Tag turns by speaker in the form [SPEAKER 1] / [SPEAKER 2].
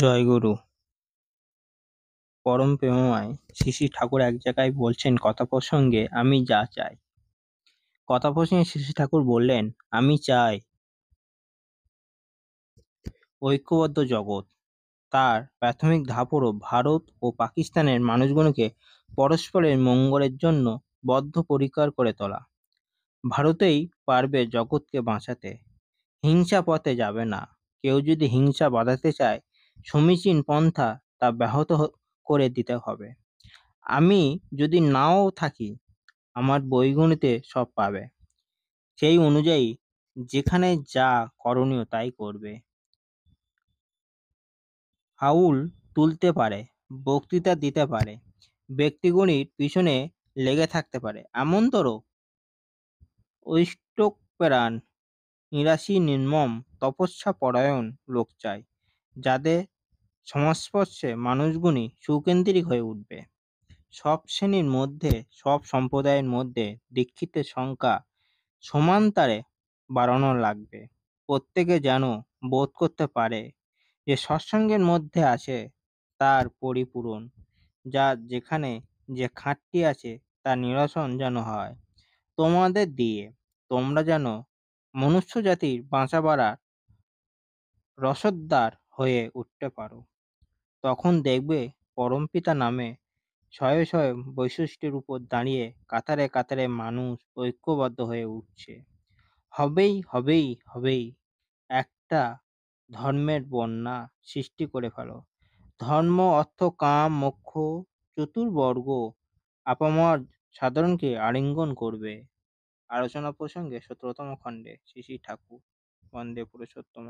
[SPEAKER 1] জয়গুরু। পরম প্রেমময় শ্রী শ্রী ঠাকুর এক জায়গায় বলছেন কথা প্রসঙ্গে, আমি যা চাই। কথা প্রসঙ্গে শ্রী শ্রী ঠাকুর বললেন, আমি চাই ঐক্যবদ্ধ জগৎ। তার প্রাথমিক ধাপ হল ভারত ও পাকিস্তানের মানুষগুলোকে পরস্পরের মঙ্গলের জন্য বদ্ধপরিকর করে তোলা। ভারতেই পারবে জগৎকে বাঁচাতে, হিংসা পথে যাবে না। কেউ যদি হিংসা বাঁধাতে চায়, সমীচীন পন্থা তা ব্যাহত করে দিতে হবে। আমি যদি নাও থাকি, আমার বইগুলিতে সব পাবে। সেই অনুযায়ী যেখানে যা করণীয় তাই করবে। হাউল তুলতে পারে, বক্তৃতা দিতে পারে, ব্যক্তিগণির পিছনে লেগে থাকতে পারে, এমনতর ঐষ্টপ্রাণ নিরাশী নির্মম তপস্যাপরায়ণ লোক চাই, যাদের সংস্পর্শে মানুষগুলি সুকেন্দ্রিক হয়ে উঠবে। সব শ্রেণীর মধ্যে, সব সম্প্রদায়ের মধ্যে দীক্ষিতের সংখ্যা সমান্তরে বাড়ানো লাগবে। প্রত্যেকে যেন বোধ করতে পারে যে সৎসঙ্গের মধ্যে আছে তার পরিপূরণ, যা যেখানে যে খাঁটটি আছে তার নিরসন যেন হয় তোমাদের দিয়ে। তোমরা যেন মনুষ্য জাতির বাঁচাবার রসদদার হয়ে উঠতে পারো। তখন দেখবে পরমপিতা নামে শয়ে শয়ে বৈশিষ্ট্যের উপর দাঁড়িয়ে কাতারে কাতারে মানুষ ঐক্যবদ্ধ হয়ে উঠছে। হবেই হবেই হবেই একটা ধর্মের বন্যা সৃষ্টি করে ফেলো। ধর্ম, অর্থ, কাম, মোক্ষ চতুর্বর্গ আপামর সাধারণকে আলিঙ্গন করবে। আলোচনা প্রসঙ্গে ১৭তম খণ্ডে শ্রী শ্রী ঠাকুর বন্দে পুরুষোত্তম।